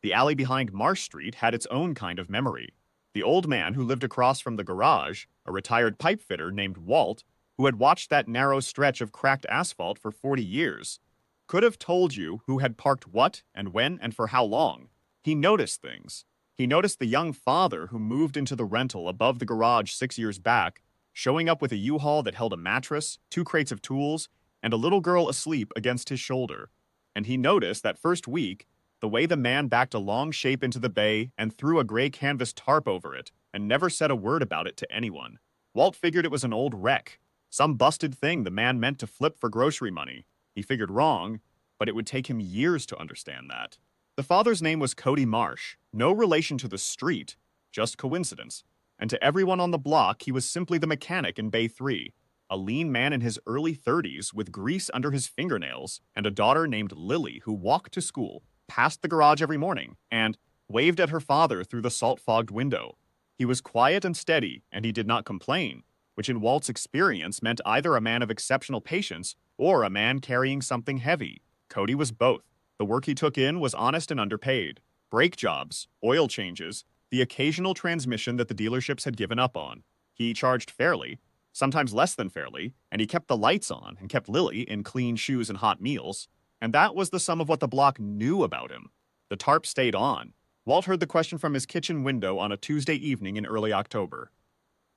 The alley behind Marsh Street had its own kind of memory. The old man who lived across from the garage, a retired pipe fitter named Walt, who had watched that narrow stretch of cracked asphalt for 40 years, could have told you who had parked what and when and for how long. He noticed things. He noticed the young father who moved into the rental above the garage 6 years back, showing up with a U-Haul that held a mattress, 2 crates of tools, and a little girl asleep against his shoulder. And he noticed that first week, the way the man backed a long shape into the bay and threw a gray canvas tarp over it, and never said a word about it to anyone. Walt figured it was an old wreck, some busted thing the man meant to flip for grocery money. He figured wrong, but it would take him years to understand that. The father's name was Cody Marsh, no relation to the street, just coincidence. And to everyone on the block, he was simply the mechanic in Bay 3, a lean man in his early 30s with grease under his fingernails and a daughter named Lily who walked to school, passed the garage every morning, and waved at her father through the salt-fogged window. He was quiet and steady, and he did not complain, which in Walt's experience meant either a man of exceptional patience or a man carrying something heavy. Cody was both. The work he took in was honest and underpaid. Brake jobs, oil changes, the occasional transmission that the dealerships had given up on. He charged fairly, sometimes less than fairly, and he kept the lights on and kept Lily in clean shoes and hot meals. And that was the sum of what the block knew about him. The tarp stayed on. Walt heard the question from his kitchen window on a Tuesday evening in early October.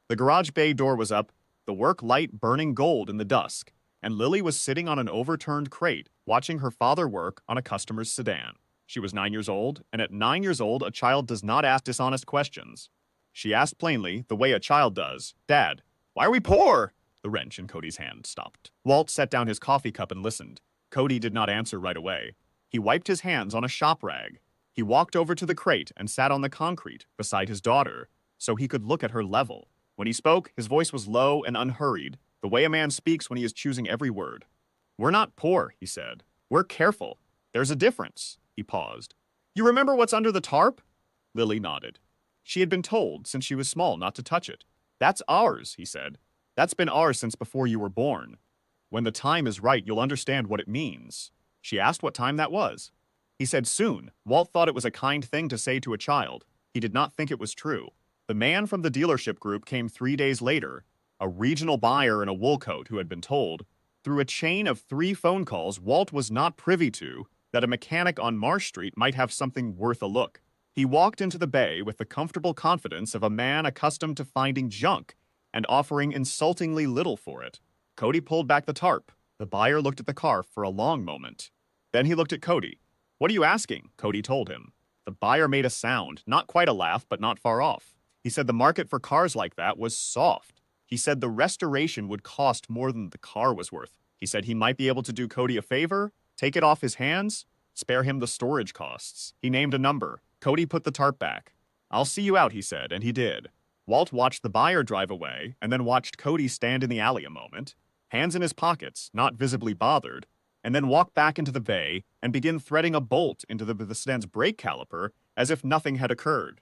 The garage bay door was up, the work light burning gold in the dusk, and Lily was sitting on an overturned crate, watching her father work on a customer's sedan. She was 9 years old, and at 9 years old, a child does not ask dishonest questions. She asked plainly, the way a child does, "Dad, why are we poor?" The wrench in Cody's hand stopped. Walt set down his coffee cup and listened. Cody did not answer right away. He wiped his hands on a shop rag. He walked over to the crate and sat on the concrete beside his daughter, so he could look at her level. When he spoke, his voice was low and unhurried, the way a man speaks when he is choosing every word. "We're not poor," he said. "We're careful. There's a difference." He paused. "You remember what's under the tarp?" Lily nodded. She had been told since she was small not to touch it. "That's ours," he said. "That's been ours since before you were born. When the time is right, you'll understand what it means." She asked what time that was. He said soon. Walt thought it was a kind thing to say to a child. He did not think it was true. The man from the dealership group came 3 days later, a regional buyer in a wool coat who had been told, through a chain of 3 phone calls Walt was not privy to, that a mechanic on Marsh Street might have something worth a look. He walked into the bay with the comfortable confidence of a man accustomed to finding junk and offering insultingly little for it. Cody pulled back the tarp. The buyer looked at the car for a long moment. Then he looked at Cody. "What are you asking?" Cody told him. The buyer made a sound, not quite a laugh, but not far off. He said the market for cars like that was soft. He said the restoration would cost more than the car was worth. He said he might be able to do Cody a favor, take it off his hands, spare him the storage costs. He named a number. Cody put the tarp back. "I'll see you out," he said, and he did. Walt watched the buyer drive away, and then watched Cody stand in the alley a moment, hands in his pockets, not visibly bothered, and then walk back into the bay and begin threading a bolt into the sedan's brake caliper as if nothing had occurred.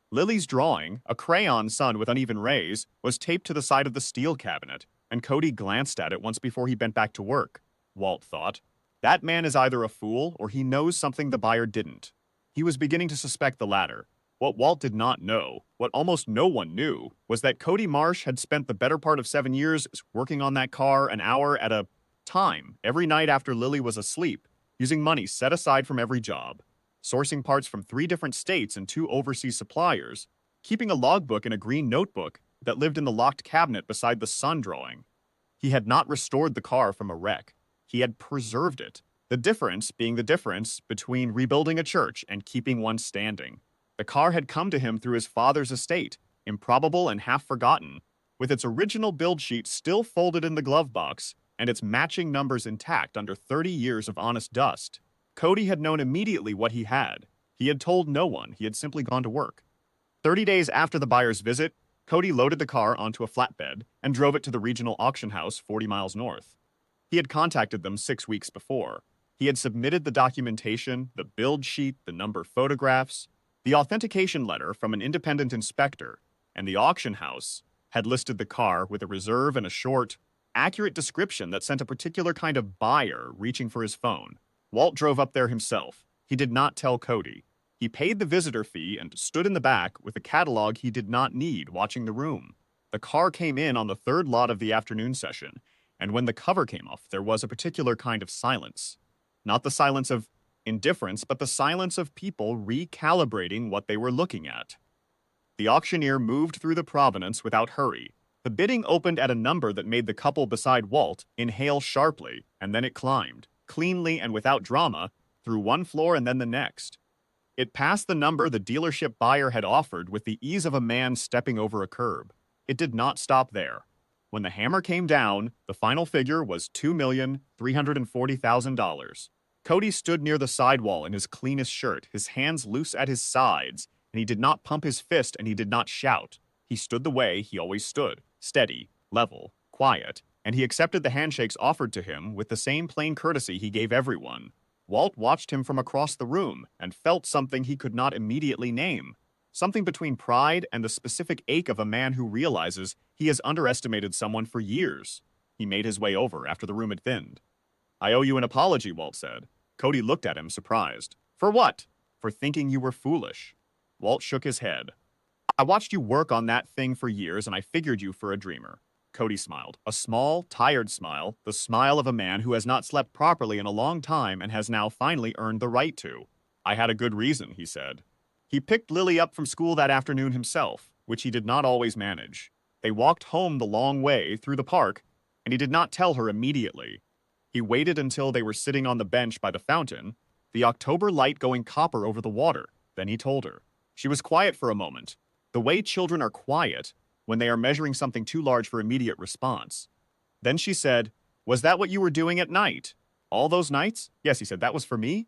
Lily's drawing, a crayon sun with uneven rays, was taped to the side of the steel cabinet, and Cody glanced at it once before he bent back to work. Walt thought, that man is either a fool or he knows something the buyer didn't. He was beginning to suspect the latter. What Walt did not know, what almost no one knew, was that Cody Marsh had spent the better part of 7 years working on that car an hour at a time, every night after Lily was asleep, using money set aside from every job, sourcing parts from 3 different states and 2 overseas suppliers, keeping a logbook in a green notebook that lived in the locked cabinet beside the sun drawing. He had not restored the car from a wreck. He had preserved it. The difference being the difference between rebuilding a church and keeping one standing. The car had come to him through his father's estate, improbable and half forgotten, with its original build sheet still folded in the glove box and its matching numbers intact under 30 years of honest dust. Cody had known immediately what he had. He had told no one. He had simply gone to work. 30 days after the buyer's visit, Cody loaded the car onto a flatbed and drove it to the regional auction house 40 miles north. He had contacted them 6 weeks before. He had submitted the documentation, the build sheet, the number photographs, the authentication letter from an independent inspector, and the auction house had listed the car with a reserve and a short, accurate description that sent a particular kind of buyer reaching for his phone. Walt drove up there himself. He did not tell Cody. He paid the visitor fee and stood in the back with a catalog he did not need, watching the room. The car came in on the third lot of the afternoon session, and when the cover came off, there was a particular kind of silence. Not the silence of indifference, but the silence of people recalibrating what they were looking at. The auctioneer moved through the provenance without hurry. The bidding opened at a number that made the couple beside Walt inhale sharply, and then it climbed, cleanly and without drama, through one floor and then the next. It passed the number the dealership buyer had offered with the ease of a man stepping over a curb. It did not stop there. When the hammer came down, the final figure was $2,340,000. Cody stood near the sidewall in his cleanest shirt, his hands loose at his sides, and he did not pump his fist and he did not shout. He stood the way he always stood, steady, level, quiet, and he accepted the handshakes offered to him with the same plain courtesy he gave everyone. Walt watched him from across the room and felt something he could not immediately name. Something between pride and the specific ache of a man who realizes he has underestimated someone for years. He made his way over after the room had thinned. "I owe you an apology," Walt said. Cody looked at him, surprised. "For what?" "For thinking you were foolish." Walt shook his head. "I watched you work on that thing for years, and I figured you for a dreamer." Cody smiled. A small, tired smile, the smile of a man who has not slept properly in a long time and has now finally earned the right to. "I had a good reason," he said. He picked Lily up from school that afternoon himself, which he did not always manage. They walked home the long way through the park, and he did not tell her immediately. He waited until they were sitting on the bench by the fountain, the October light going copper over the water. Then he told her. She was quiet for a moment, the way children are quiet when they are measuring something too large for immediate response. Then she said, "Was that what you were doing at night? All those nights?" "Yes," he said, "that was for me."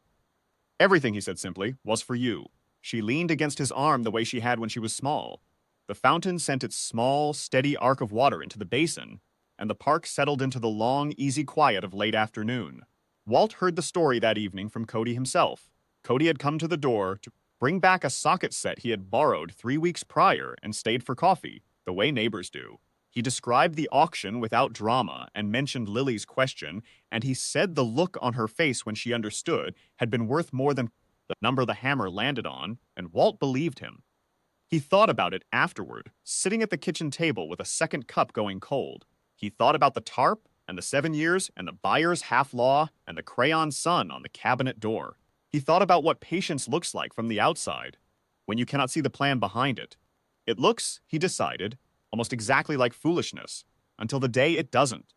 "Everything," he said simply, "was for you." She leaned against his arm the way she had when she was small. The fountain sent its small, steady arc of water into the basin, and the park settled into the long, easy quiet of late afternoon. Walt heard the story that evening from Cody himself. Cody had come to the door to bring back a socket set he had borrowed 3 weeks prior and stayed for coffee, the way neighbors do. He described the auction without drama and mentioned Lily's question, and he said the look on her face when she understood had been worth more than the number the hammer landed on, and Walt believed him. He thought about it afterward, sitting at the kitchen table with a second cup going cold. He thought about the tarp and the 7 years and the buyer's half-law and the crayon sun on the cabinet door. He thought about what patience looks like from the outside, when you cannot see the plan behind it. It looks, he decided, almost exactly like foolishness, until the day it doesn't.